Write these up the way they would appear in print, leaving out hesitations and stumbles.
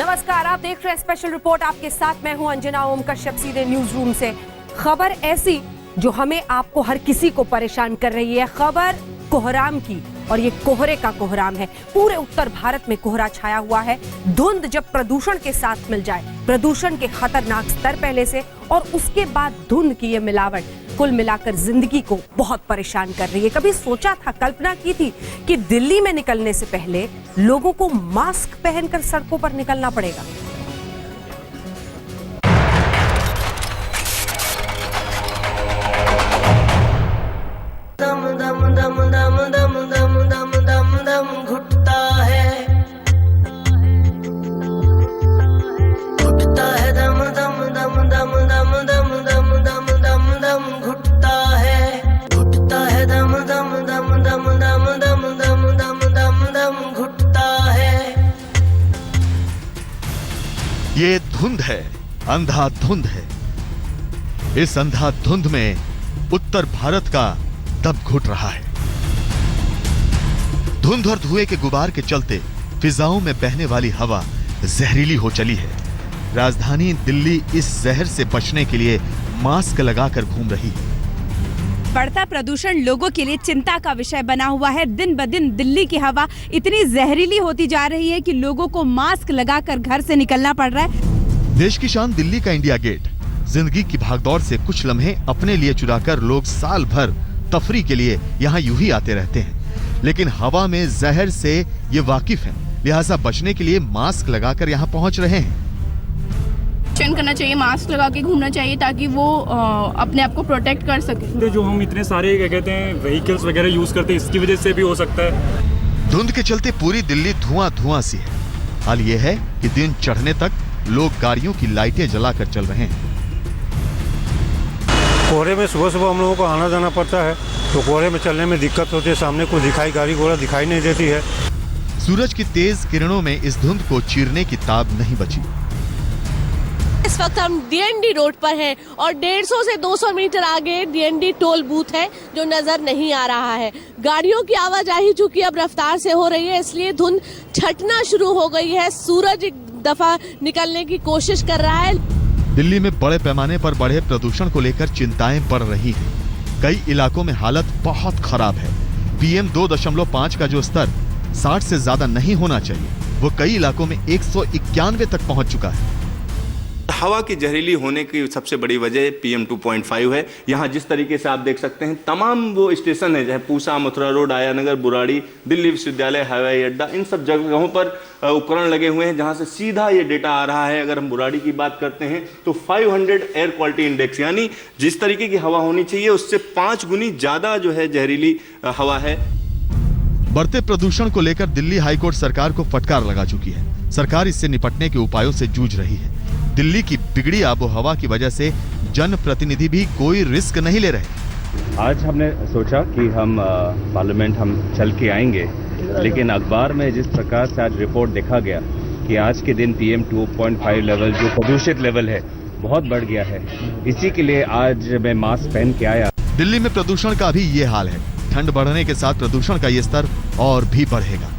नमस्कार, आप देख रहे हैं स्पेशल रिपोर्ट। आपके साथ मैं हूं अंजना ओम कश्यप, सीधे न्यूज रूम से। खबर ऐसी जो हमें आपको हर किसी को परेशान कर रही है, खबर कोहराम की, और ये कोहरे का कोहराम है। पूरे उत्तर भारत में कोहरा छाया हुआ है। धुंध जब प्रदूषण के साथ मिल जाए, प्रदूषण के खतरनाक स्तर पहले से, और उसके बाद धुंध की ये मिलावट, कुल मिलाकर जिंदगी को बहुत परेशान कर रही है। कभी सोचा था, कल्पना की थी कि दिल्ली में निकलने से पहले लोगों को मास्क पहनकर सड़कों पर निकलना पड़ेगा? दम दम दम दम दम दम दम दम दम घुटता है, घुटता है दम दम दम दम दम दम दम दम दम दम घुटता है, घुटता है दम दम दम दम दम दम दम दम दम दम घुटता है। ये धुंध है, अंधाधुंध है। इस अंधाधुंध में उत्तर भारत का दब घुट रहा है। धुंध और धुएं के गुबार के चलते फिजाओं में बहने वाली हवा जहरीली हो चली है। राजधानी दिल्ली इस जहर से बचने के लिए मास्क लगाकर घूम रही है। बढ़ता प्रदूषण लोगों के लिए चिंता का विषय बना हुआ है। दिन ब दिन दिल्ली की हवा इतनी जहरीली होती जा रही है कि लोगों को मास्क लगाकर घर से निकलना पड़ रहा है। देश की शान दिल्ली का इंडिया गेट, जिंदगी की भागदौड़ से कुछ लम्हे अपने लिए चुराकर लोग साल भर तफरी के लिए यहाँ यूं ही आते रहते हैं। लेकिन हवा में जहर से ये वाकिफ हैं, लिहाजा बचने के लिए मास्क लगाकर यहाँ पहुँच रहे हैं। करना चाहिए, मास्क लगा के घूमना चाहिए ताकि वो अपने आप को प्रोटेक्ट कर सके। जो हम इतने सारे क्या कहते हैं व्हीकल्स वगैरह यूज करते हैं, इसकी वजह से भी हो सकता है। धुंध के चलते पूरी दिल्ली धुआं धुआं सी है। हाल ये है कि दिन चढ़ने तक लोग गाड़ियों की लाइटें जलाकर चल रहे हैं। कोहरे में सुबह सुबह हम लोगों को आना जाना पड़ता है, तो कोहरे में चलने में दिक्कत होती है। सामने को गाड़ी घोड़ा दिखाई नहीं देती है। सूरज की तेज किरणों में इस धुंध को चीरने की ताब नहीं बची। इस वक्त हम डीएनडी रोड पर हैं और 150 से 200 मीटर आगे डीएनडी टोल बूथ है जो नजर नहीं आ रहा है। गाड़ियों की आवाजाही चूंकि अब रफ्तार से हो रही है, इसलिए धुंध छटना शुरू हो गई है। सूरज एक दफा निकलने की कोशिश कर रहा है। दिल्ली में बड़े पैमाने पर बढ़े प्रदूषण को लेकर चिंताएं बढ़ रही हैं। कई इलाकों में हालत बहुत खराब है। PM 2.5 का जो स्तर 60 से ज्यादा नहीं होना चाहिए, वो कई इलाकों में 191 तक पहुंच चुका है। हवा की जहरीली होने की सबसे बड़ी वजह PM 2.5 है। यहाँ जिस तरीके से आप देख सकते हैं, तमाम वो स्टेशन है, चाहे पूसा, मथुरा रोड, आया नगर, बुराड़ी, दिल्ली विश्वविद्यालय, हवाई अड्डा, इन सब जगहों पर उपकरण लगे हुए हैं जहाँ से सीधा ये डेटा आ रहा है। अगर हम बुराड़ी की बात करते हैं तो 500 एयर क्वालिटी इंडेक्स, यानी जिस तरीके की हवा होनी चाहिए उससे 5 गुनी ज्यादा जो है जहरीली हवा है। बढ़ते प्रदूषण को लेकर दिल्ली हाईकोर्ट सरकार को फटकार लगा चुकी है। सरकार इससे निपटने के उपायों से जूझ रही है। दिल्ली की बिगड़ी आबोहवा की वजह से जनप्रतिनिधि भी कोई रिस्क नहीं ले रहे। आज हमने सोचा कि हम पार्लियामेंट हम चल के आएंगे, लेकिन अखबार में जिस प्रकार से आज रिपोर्ट देखा गया कि आज के दिन PM 2.5 लेवल, जो प्रदूषित लेवल है, बहुत बढ़ गया है। इसी के लिए आज मैं मास्क पहन के आया। दिल्ली में प्रदूषण का भी ये हाल है। ठंड बढ़ने के साथ प्रदूषण का ये स्तर और भी बढ़ेगा,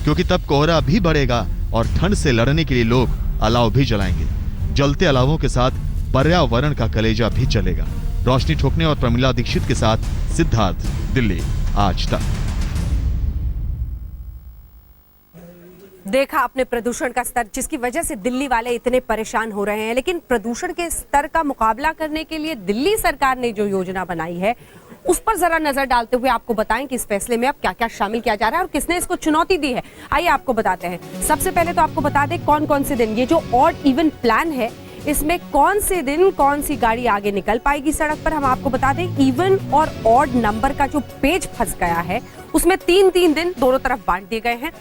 क्योंकि तब कोहरा भी बढ़ेगा और ठंड से लड़ने के लिए लोग अलाव भी जलाएंगे। जलते अलावों के साथ पर्यावरण का कलेजा भी चलेगा। रोशनी ठोकने और प्रमिला दीक्षित के साथ सिद्धार्थ, दिल्ली आज तक। देखा आपने प्रदूषण का स्तर, जिसकी वजह से दिल्ली वाले इतने परेशान हो रहे हैं। लेकिन प्रदूषण के स्तर का मुकाबला करने के लिए दिल्ली सरकार ने जो योजना बनाई है, उस पर जरा नजर डालते हुए आपको बताएं कि इस फैसले में अब क्या क्या शामिल किया जा रहा है और किसने इसको चुनौती दी है। आइए आपको बताते हैं। सबसे पहले तो आपको बता दें कौन कौन से दिन, ये जो ऑड इवन प्लान है, इसमें कौन से दिन कौन सी गाड़ी आगे निकल पाएगी सड़क पर। हम आपको बता दें इवन और ऑड नंबर का जो पेज फंस गया है, उसमें 3-3 दिन दोनों तरफ बांट दिए गए हैं।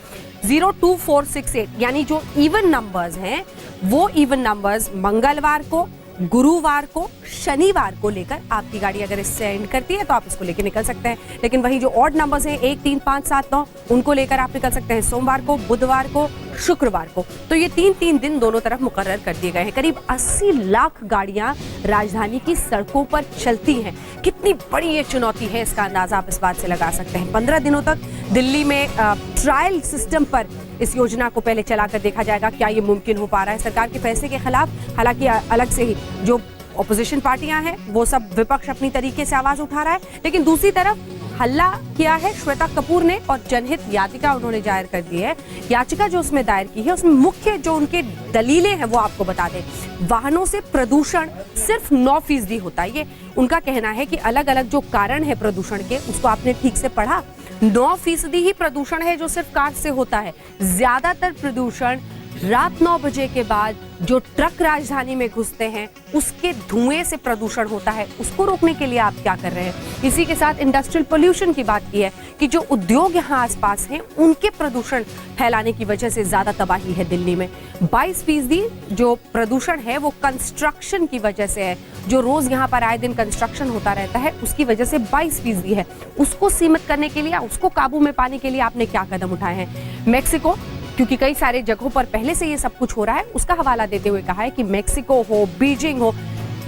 0, 2, 4, 6, 8 यानी जो इवन नंबर्स हैं, वो इवन नंबर्स मंगलवार को, गुरुवार को, शनिवार को लेकर आपकी गाड़ी अगर इससे एंड करती है तो आप इसको लेकर निकल सकते हैं। लेकिन वही जो ऑड नंबर्स हैं 1, 3, 5, 7, 9, उनको लेकर आप निकल सकते हैं सोमवार को, बुधवार को, शुक्रवार को। तो ये 3-3 दिन दोनों तरफ मुकर्रर कर दिए गए हैं। करीब 80 लाख गाड़ियां राजधानी की सड़कों पर चलती हैं। कितनी बड़ी ये चुनौती है, इसका अंदाजा आप इस बात से लगा सकते हैं। 15 दिनों तक दिल्ली में ट्रायल सिस्टम पर इस योजना को पहले चलाकर देखा जाएगा क्या ये मुमकिन हो पा रहा है। सरकार के फैसले के खिलाफ हालांकि अलग से ही जो ऑपोजिशन पार्टियां हैं वो सब विपक्ष अपनी तरीके से आवाज उठा रहा है, लेकिन दूसरी तरफ हल्ला किया है श्वेता कपूर ने और जनहित याचिका उन्होंने दायर कर दी है। याचिका जो उसमें दायर की है उसमें मुख्य जो उनके दलीलें हैं वो आपको बता दें। वाहनों से प्रदूषण सिर्फ 9% होता है, ये उनका कहना है कि अलग अलग जो कारण है प्रदूषण के उसको आपने ठीक से पढ़ा, 9% ही प्रदूषण है जो सिर्फ कार से होता है। ज्यादातर प्रदूषण रात 9 बजे के बाद जो ट्रक राजधानी में घुसते हैं उसके धुएं से प्रदूषण होता है। उसको रोकने के लिए आप क्या कर रहे हैं? इसी के साथ इंडस्ट्रियल पोल्यूशन की बात की है कि जो उद्योग यहाँ आसपास हैं उनके प्रदूषण फैलाने की वजह से ज्यादा तबाही है दिल्ली में। 22% जो प्रदूषण है वो कंस्ट्रक्शन की वजह से है, जो रोज यहाँ पर आए दिन कंस्ट्रक्शन होता रहता है उसकी वजह से 22% है। उसको सीमित करने के लिए, उसको काबू में पाने के लिए आपने क्या कदम उठाए हैं? मैक्सिको, क्योंकि कई सारे जगहों पर पहले से ये सब कुछ हो रहा है, उसका हवाला देते हुए कहा है कि मैक्सिको हो, बीजिंग हो,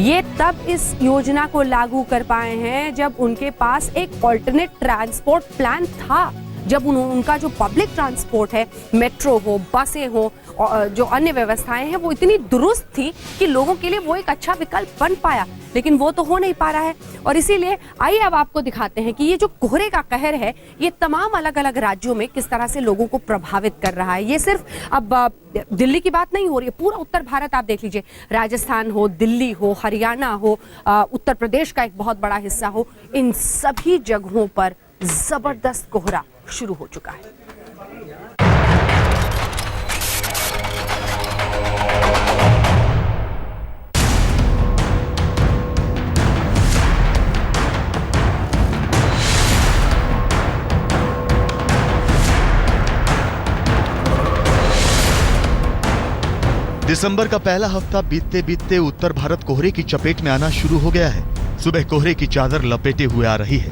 ये तब इस योजना को लागू कर पाए हैं जब उनके पास एक ऑल्टरनेट ट्रांसपोर्ट प्लान था, जब उनका जो पब्लिक ट्रांसपोर्ट है, मेट्रो हो, बसें हो, जो अन्य व्यवस्थाएं हैं वो इतनी दुरुस्त थी कि लोगों के लिए वो एक अच्छा विकल्प बन पाया, लेकिन वो तो हो नहीं पा रहा है। और इसीलिए आइए अब आपको दिखाते हैं कि ये जो कोहरे का कहर है ये तमाम अलग अलग राज्यों में किस तरह से लोगों को प्रभावित कर रहा है। ये सिर्फ अब दिल्ली की बात नहीं हो रही है, पूरा उत्तर भारत आप देख लीजिए, राजस्थान हो, दिल्ली हो, हरियाणा हो, उत्तर प्रदेश का एक बहुत बड़ा हिस्सा हो, इन सभी जगहों पर जबरदस्त कोहरा शुरू हो चुका है। दिसंबर का पहला हफ्ता बीतते बीतते उत्तर भारत कोहरे की चपेट में आना शुरू हो गया है। सुबह कोहरे की चादर लपेटे हुए आ रही है।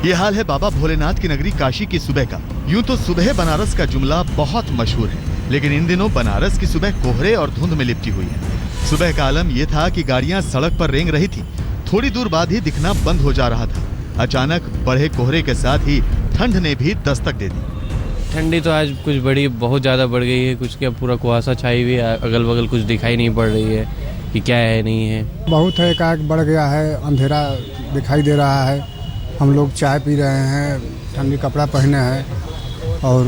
ये हाल है बाबा भोलेनाथ की नगरी काशी की सुबह का। यूं तो सुबह बनारस का जुमला बहुत मशहूर है, लेकिन इन दिनों बनारस की सुबह कोहरे और धुंध में लिपटी हुई है। सुबह का आलम यह था कि गाड़ियां सड़क पर रेंग रही थी, थोड़ी दूर बाद ही दिखना बंद हो जा रहा था। अचानक बढ़े कोहरे के साथ ही ठंड ने भी दस्तक दे दी। ठंडी तो आज कुछ बहुत ज़्यादा बढ़ गई है। कुछ क्या पूरा कुहासा छाई हुई है, अगल बगल कुछ दिखाई नहीं पड़ रही है कि क्या है नहीं है। बहुत है, एकाएक बढ़ गया है, अंधेरा दिखाई दे रहा है। हम लोग चाय पी रहे हैं, ठंडी कपड़ा पहने हैं और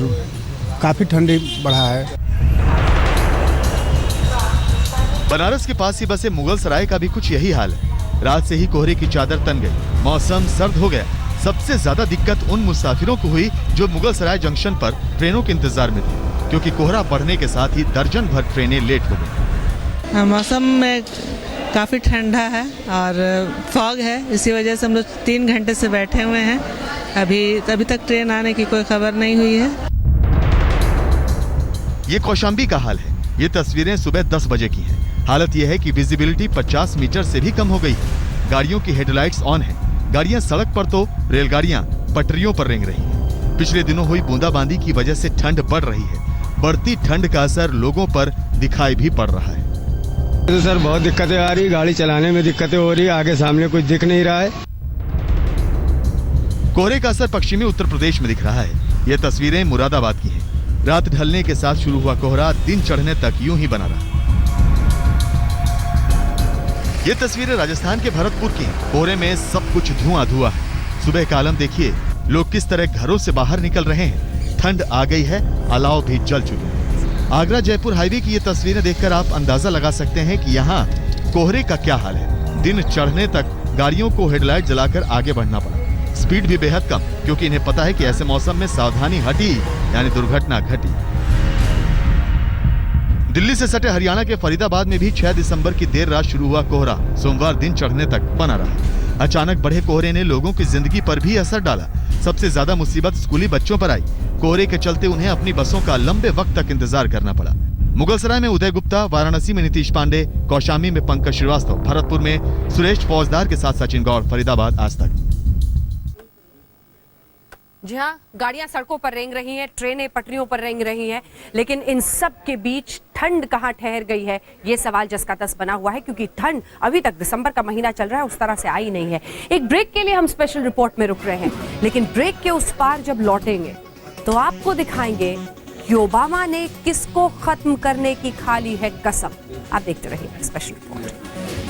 काफ़ी ठंडी बढ़ा है। बनारस के पास ही बसे मुगल सराय का भी कुछ यही हाल है। रात से ही कोहरे की चादर तन गई, मौसम सर्द हो गया। सबसे ज्यादा दिक्कत उन मुसाफिरों को हुई जो मुगल सराय जंक्शन पर ट्रेनों के इंतजार में थे, क्योंकि कोहरा बढ़ने के साथ ही दर्जन भर ट्रेनें लेट हो गई। मौसम में काफ़ी ठंडा है और फॉग है, इसी वजह से हम लोग 3 घंटे से बैठे हुए हैं। अभी तक ट्रेन आने की कोई खबर नहीं हुई है। ये कौशाम्बी का हाल है। ये तस्वीरें सुबह 10 बजे की हैं। हालत यह है कि विजिबिलिटी 50 मीटर से भी कम हो गई है। गाड़ियों की हेडलाइट्स ऑन है। गाड़ियां सड़क पर तो रेलगाड़ियां पटरियों पर रेंग रही हैं। पिछले दिनों हुई बूंदाबांदी की वजह से ठंड बढ़ रही है। बढ़ती ठंड का असर लोगों पर दिखाई भी पड़ रहा है। तो सर बहुत दिक्कतें आ रही, गाड़ी चलाने में दिक्कतें हो रही, आगे सामने कुछ दिख नहीं रहा है। कोहरे का असर पश्चिमी उत्तर प्रदेश में दिख रहा है। ये तस्वीरें मुरादाबाद की हैं। रात ढलने के साथ शुरू हुआ कोहरा दिन चढ़ने तक यूं ही बना रहा। ये तस्वीरें राजस्थान के भरतपुर की हैं। कोहरे में सब कुछ धुआं धुआं है। सुबह का आलम देखिए, लोग किस तरह घरों से बाहर निकल रहे हैं। ठंड आ गई है, अलाव भी जल चुके हैं। आगरा जयपुर हाईवे की ये तस्वीरें देखकर आप अंदाजा लगा सकते हैं कि यहाँ कोहरे का क्या हाल है। दिन चढ़ने तक गाड़ियों को हेडलाइट जलाकर आगे बढ़ना पड़ा। स्पीड भी बेहद कम, क्योंकि इन्हें पता है कि ऐसे मौसम में सावधानी हटी यानी दुर्घटना घटी। दिल्ली से सटे हरियाणा के फरीदाबाद में भी 6 दिसंबर की देर रात शुरू हुआ कोहरा सोमवार दिन चढ़ने तक बना रहा। अचानक बढ़े कोहरे ने लोगों की जिंदगी पर भी असर डाला। सबसे ज्यादा मुसीबत स्कूली बच्चों पर आई। कोहरे के चलते उन्हें अपनी बसों का लंबे वक्त तक इंतजार करना पड़ा। मुगलसराय में उदय गुप्ता, वाराणसी में नीतीश पांडे, कौशाम्बी में पंकज श्रीवास्तव, भरतपुर में सुरेश फौजदार के साथ सचिन गौर, फरीदाबाद आज तक। जी हाँ, गाड़ियां सड़कों पर रेंग रही हैं, ट्रेनें पटरियों पर रेंग रही हैं, लेकिन इन सब के बीच ठंड कहाँ ठहर गई है, ये सवाल जस का तस बना हुआ है, क्योंकि ठंड अभी तक दिसंबर का महीना चल रहा है उस तरह से आई नहीं है। एक ब्रेक के लिए हम स्पेशल रिपोर्ट में रुक रहे हैं, लेकिन ब्रेक के उस पार जब लौटेंगे तो आपको दिखाएंगे कि ओबामा ने किसको खत्म करने की खा ली है कसम। आप देखते रहिए स्पेशल रिपोर्ट।